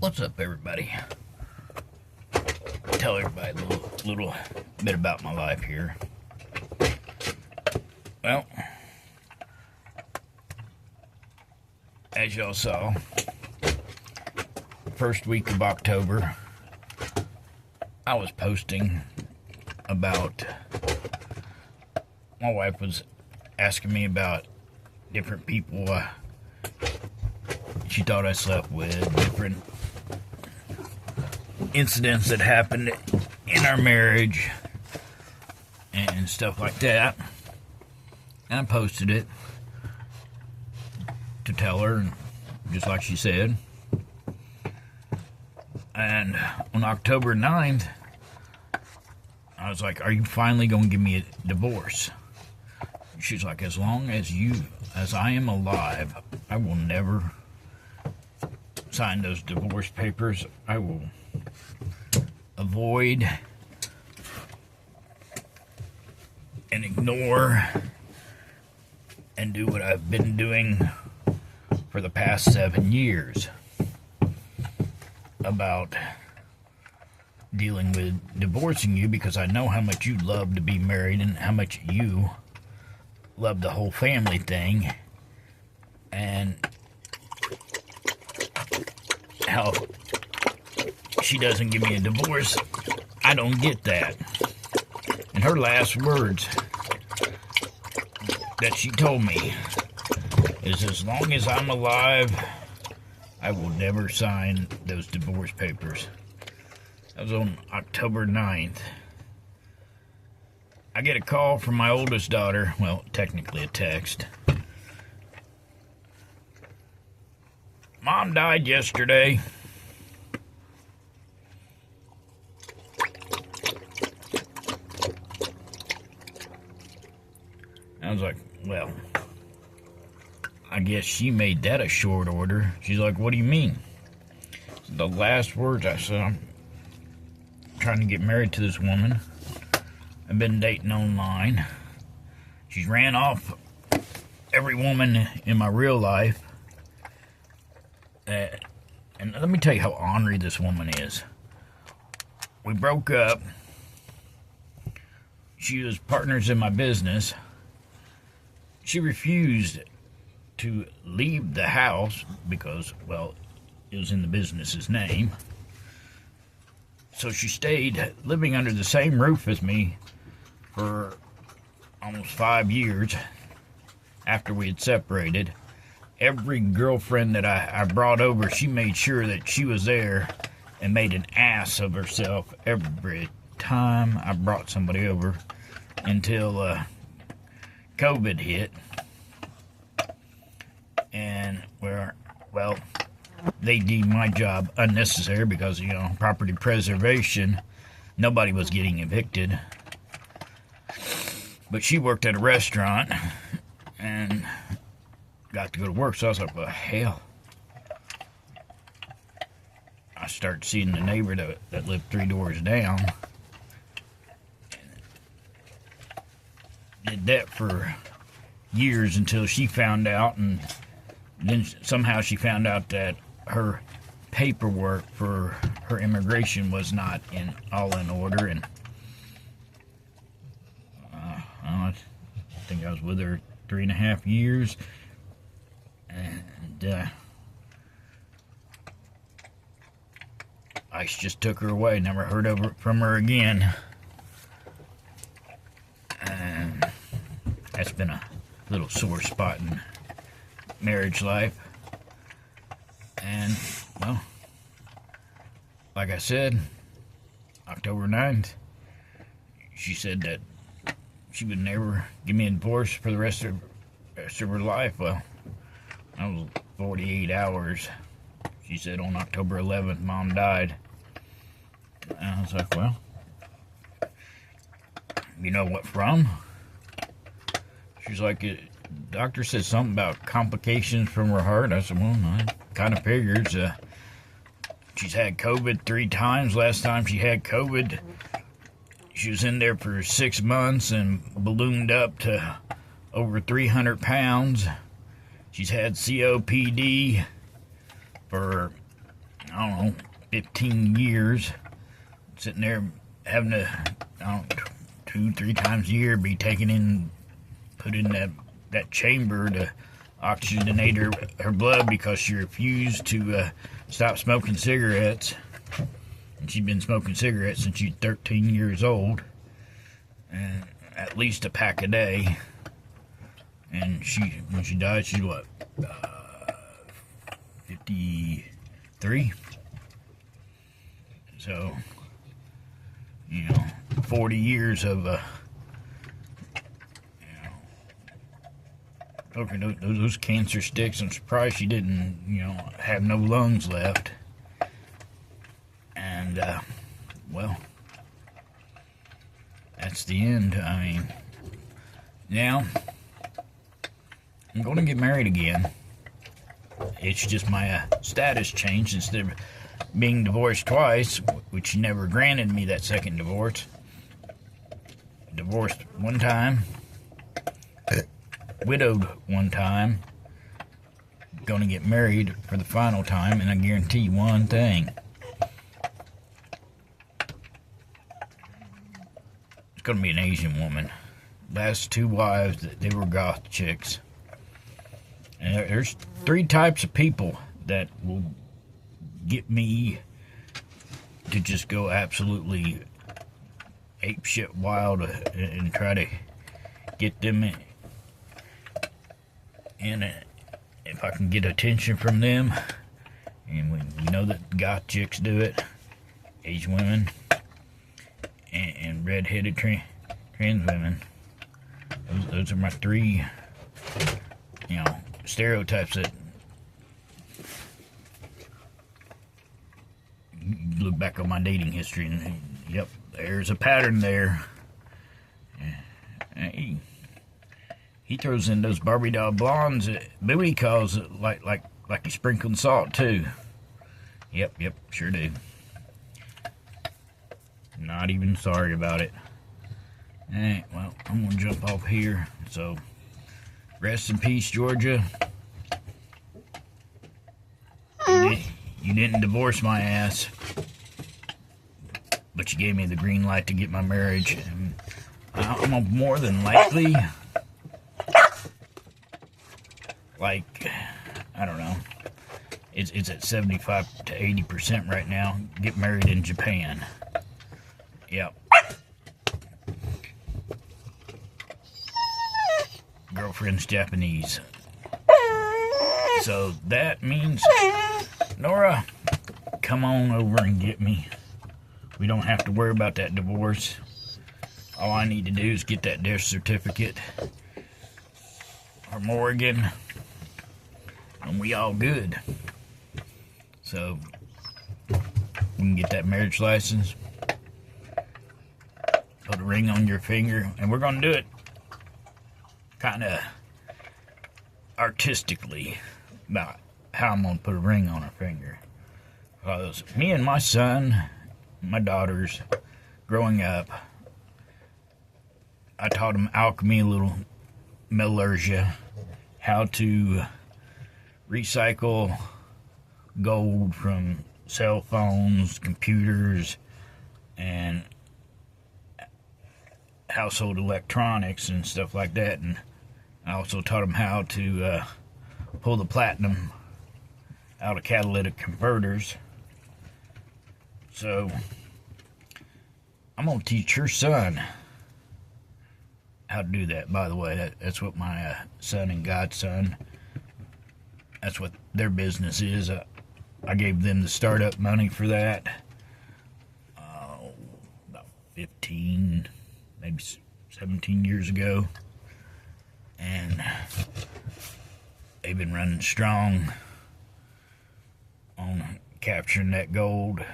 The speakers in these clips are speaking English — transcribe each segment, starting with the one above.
What's up, everybody? Tell everybody a little bit about my life here. Well, as y'all saw, first week of October, I was posting about, my wife was asking me about different people she thought I slept with, different incidents that happened in our marriage and stuff like that. And I posted it to tell her, just like she said. And on October 9th, I was like, are you finally going to give me a divorce? She's like, as long as I am alive, I will never sign those divorce papers. I will avoid and ignore and do what I've been doing for the past 7 years about dealing with divorcing you, because I know how much you love to be married and how much you love the whole family thing, and how she doesn't give me a divorce. I don't get that. And her last words that she told me is, as long as I'm alive, I will never sign those divorce papers. That was on October 9th. I get a call from my oldest daughter, well, technically a text. Mom died yesterday. I was like, well, I guess she made that a short order. She's like, what do you mean? The last words I said, I'm trying to get married to this woman. I've been dating online. She's ran off every woman in my real life. And let me tell you how ornery this woman is. We broke up. She was partners in my business. She refused to leave the house because, well, it was in the business's name. So she stayed living under the same roof as me for almost 5 years after we had separated. Every girlfriend that I brought over, she made sure that she was there and made an ass of herself every time I brought somebody over, until COVID hit. And well, they deemed my job unnecessary because, property preservation, nobody was getting evicted. But she worked at a restaurant and got to go to work, so I was like, well, hell. I started seeing the neighbor that lived 3 doors down. Did that for years until she found out, and then somehow she found out that her paperwork for her immigration was not all in order, and I think I was with her 3.5 years, and ICE just took her away. Never heard from her again. And that's been a little sore spot in marriage life. And, well, like I said, October 9th, she said that she would never give me a divorce for the rest of her life. Well, that was 48 hours. She said on October 11th, Mom died. And I was like, well, you know what from? She's like, doctor said something about complications from her heart. I said, well, I kind of figures. She's had COVID 3 times. Last time she had COVID, she was in there for 6 months and ballooned up to over 300 pounds. She's had COPD for, I don't know, 15 years, sitting there having to, I don't know, 2-3 times a year be taken in, put in that chamber to oxygenate her blood because she refused to stop smoking cigarettes. And she'd been smoking cigarettes since she's 13 years old, and at least a pack a day. And when she died, she's what, 53? So, 40 years of, those cancer sticks. I'm surprised she didn't, have no lungs left. And, well, that's the end. I mean, now, I'm going to get married again. It's just my status changed. Instead of being divorced twice, which she never granted me that second divorce. Divorced one time. Widowed one time. Going to get married for the final time, and I guarantee you one thing. It's going to be an Asian woman. Last 2 wives, they were goth chicks. And there's 3 types of people that will get me to just go absolutely apeshit wild and try to get them in. If I can get attention from them, and we know that goth chicks do it, Asian women, and red-headed trans women. Those are my 3, stereotypes that you look back on my dating history and, yep, there's a pattern there. He throws in those Barbie doll blondes booty calls like he sprinkled salt too. Yep, sure do. Not even sorry about it. Alright, well, I'm gonna jump off here. So, rest in peace, Georgia. You didn't divorce my ass, but you gave me the green light to get my marriage. And I'm more than likely, like, I don't know, it's at 75 to 80% right now. Get married in Japan. Yep. Girlfriend's Japanese. So that means, Nora, come on over and get me. We don't have to worry about that divorce. All I need to do is get that death certificate from Oregon, and we all good. So we can get that marriage license, put a ring on your finger, and we're gonna do it kind of artistically about how I'm gonna put a ring on her finger. Because me and my son, my daughters, growing up, I taught them alchemy, a little metallurgy, how to recycle gold from cell phones, computers, and household electronics and stuff like that. And I also taught them how to pull the platinum out of catalytic converters. So I'm going to teach your son how to do that. By the way, that's what my son and godson, that's what their business is. I gave them the startup money for that about 15, maybe 17 years ago. And they've been running strong on capturing that gold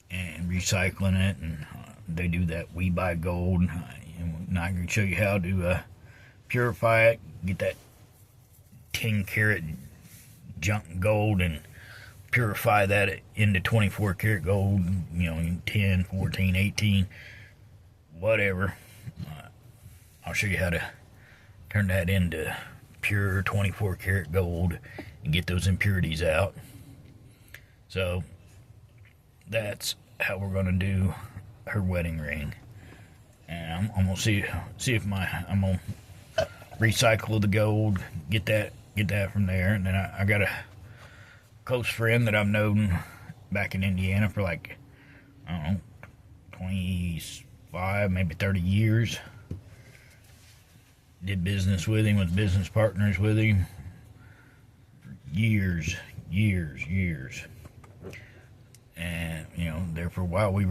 and recycling it. And they do that We Buy Gold. And I can show you how to purify it, get that 10 karat junk gold and purify that into 24 karat gold, 10, 14, 18, whatever. I'll show you how to turn that into pure 24 karat gold and get those impurities out. So that's how we're gonna do her wedding ring. And I'm gonna see if I'm gonna recycle the gold, get that from there, and then I got a close friend that I've known back in Indiana for like, I don't know, 25, maybe 30 years. Did business with him, was business partners with him for years. And, there for a while we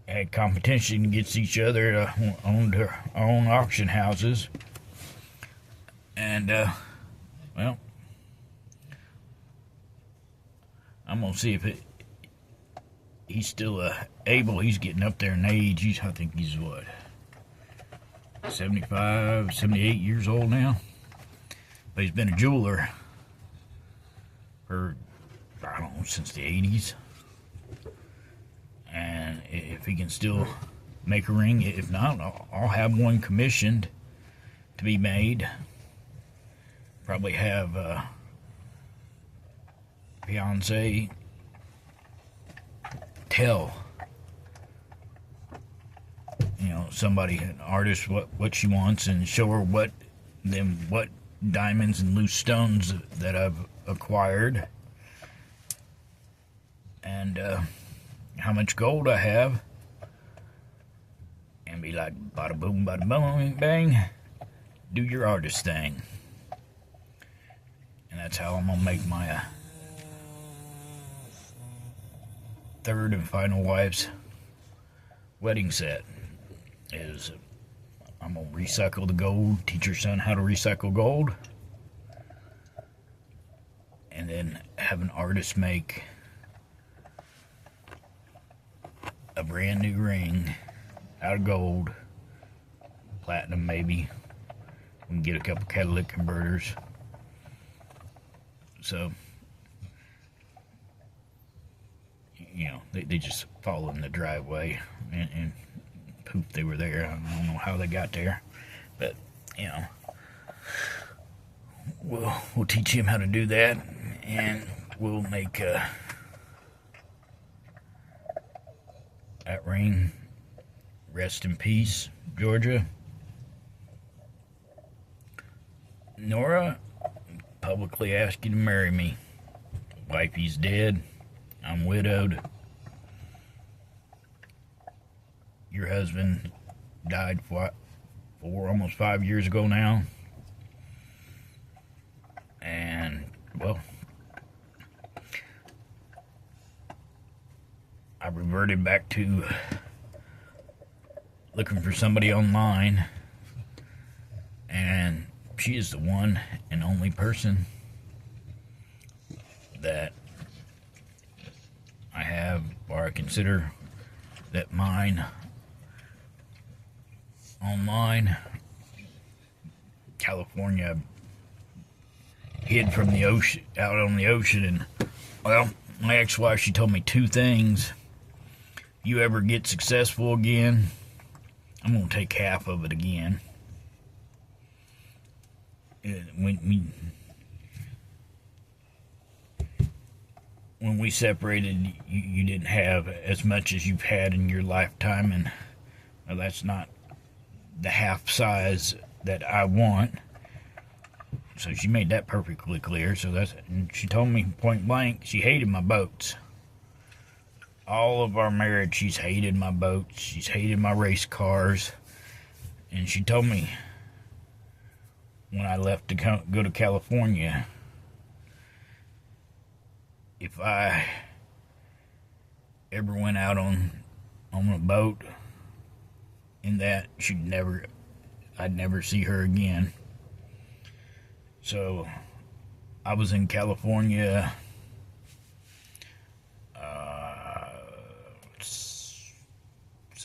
had competition against each other, owned our own auction houses. And, well, I'm going to see if he's still able. He's getting up there in age. I think he's what, 75, 78 years old now. But he's been a jeweler for, I don't know, since the 80s. And if he can still make a ring, if not, I'll have one commissioned to be made. Probably have a fiance tell somebody, an artist, what she wants, and show her what diamonds and loose stones that I've acquired, and how much gold I have, and be like, bada boom, bada boom, bang, do your artist thing. And that's how I'm gonna make my third and final wife's wedding set. Is I'm gonna recycle the gold, teach her son how to recycle gold, and then have an artist make a brand new ring out of gold, platinum maybe. We can get a couple catalytic converters. So, they just follow in the driveway, and poof, they were there. I don't know how they got there, but we'll teach him how to do that, and we'll make that ring. Rest in peace, Georgia. Nora, publicly ask you to marry me. Wifey's dead. I'm widowed. Your husband died almost 5 years ago now. And, well, I reverted back to looking for somebody online. And she is the one and only person that I have, or I consider that mine online. California, hid from the ocean, out on the ocean, and, well, my ex-wife, she told me two things. You ever get successful again, I'm gonna take half of it again. When we separated, you didn't have as much as you've had in your lifetime, and well, that's not the half size that I want. So she made that perfectly clear. And she told me point blank, she hated my boats. All of our marriage, she's hated my boats. She's hated my race cars. And she told me when I left to go to California, if I ever went out on a boat, in that I'd never see her again. So I was in California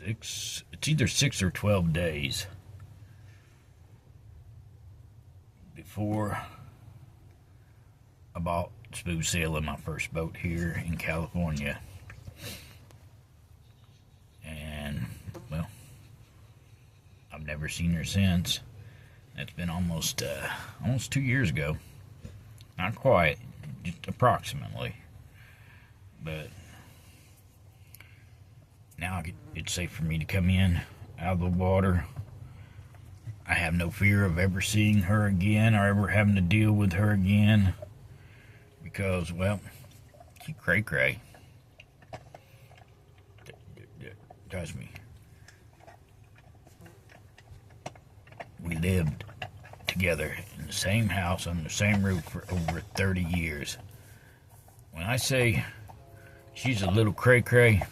it's either 6 or 12 days before I bought smooth sailing my first boat here in California. And, well, I've never seen her since. That's been almost 2 years ago. Not quite, just approximately. But Now it's safe for me to come in out of the water. I have no fear of ever seeing her again or ever having to deal with her again. Because, well, she cray-cray. Trust me. We lived together in the same house, under the same roof for over 30 years. When I say she's a little cray-cray,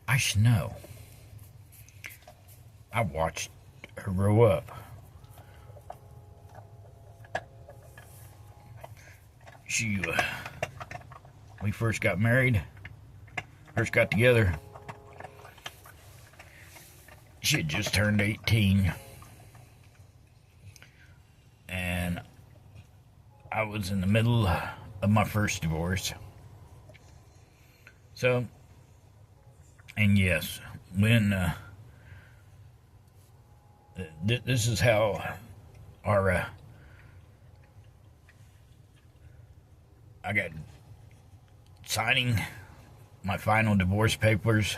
I should know. I watched her grow up. We first got married, first got together. She had just turned 18. And I was in the middle of my first divorce. So, and yes, when this is how our I got signing my final divorce papers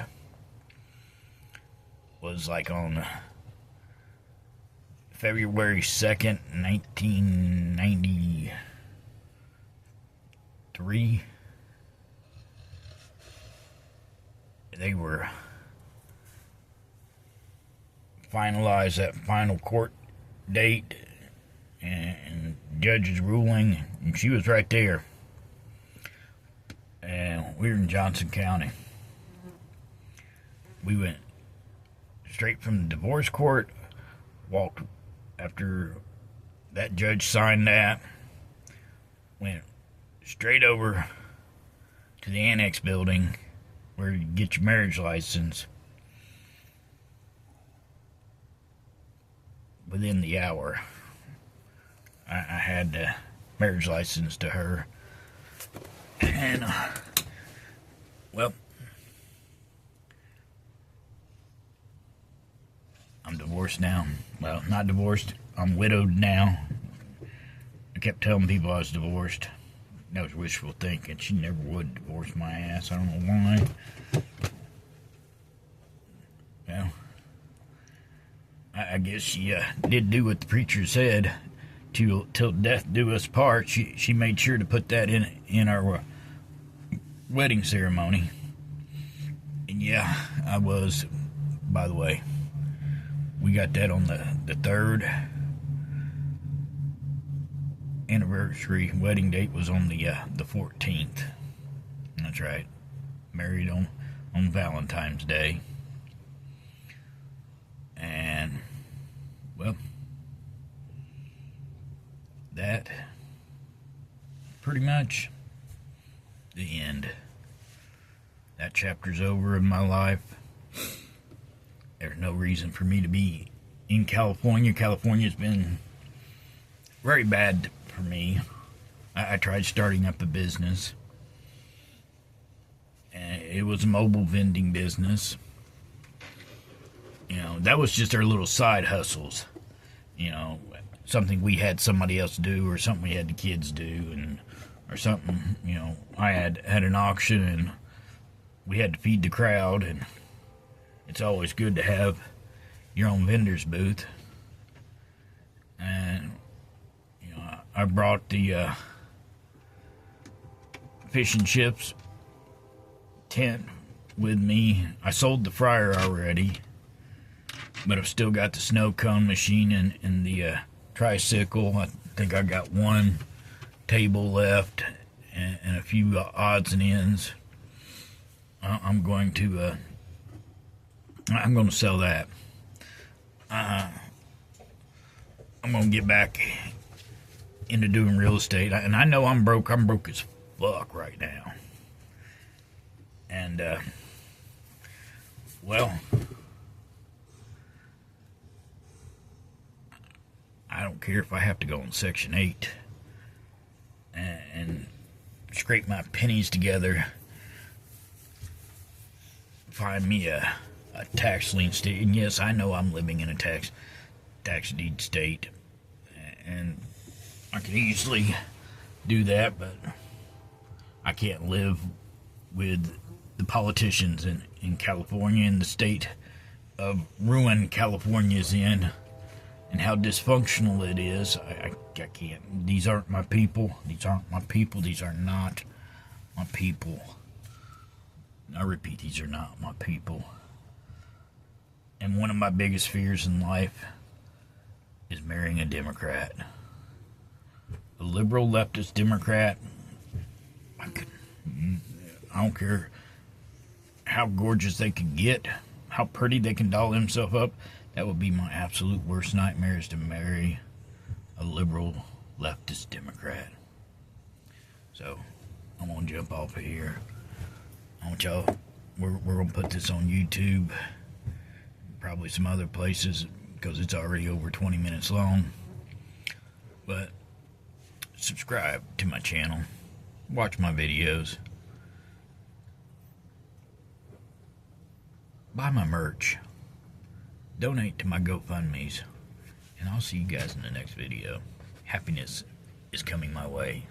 was like on February 2nd, 1993. They were finalized that final court date and judge's ruling, and she was right there. And we were in Johnson County. We went straight from the divorce court, walked after that judge signed that, went straight over to the annex building where you get your marriage license. Within the hour, I had the marriage license to her. And, well, I'm divorced now. Well, not divorced. I'm widowed now. I kept telling people I was divorced. That was wishful thinking. She never would divorce my ass. I don't know why. Well, I guess she did do what the preacher said. Till death do us part. She made sure to put that in our wedding ceremony. And yeah, I was, by the way, we got that on the third anniversary. Wedding date was on the 14th. That's right. Married on Valentine's Day. And, well, that pretty much the end. That chapter's over in my life. There's no reason for me to be in California. California's been very bad for me. I tried starting up a business. And it was a mobile vending business. You know, that was just our little side hustles. You know, something we had somebody else do, or something we had the kids do, and or something. You know, I had an auction, and we had to feed the crowd, and it's always good to have your own vendor's booth. And you know, I brought the fish and chips tent with me. I sold the fryer already, but I've still got the snow cone machine and the tricycle. I think I got one table left and a few odds and ends. I'm going to sell that. I'm going to get back into doing real estate. And I know I'm broke. I'm broke as fuck right now. And, well, I don't care if I have to go on Section 8 and scrape my pennies together, find me a tax lien state. And yes, I know I'm living in a tax deed state, and I can easily do that, but I can't live with the politicians in California and the state of ruin California's in, and how dysfunctional it is. I can't. These aren't my people. These aren't my people. These are not my people. I repeat, these are not my people. And one of my biggest fears in life is marrying a Democrat. A liberal leftist Democrat. I don't care how gorgeous they could get, how pretty they can doll themselves up. That would be my absolute worst nightmare, is to marry a liberal leftist Democrat. So, I'm going to jump off of here. I want y'all, we're going to put this on YouTube, probably some other places, because it's already over 20 minutes long. But subscribe to my channel, watch my videos, buy my merch, donate to my GoFundMes, and I'll see you guys in the next video. Happiness is coming my way.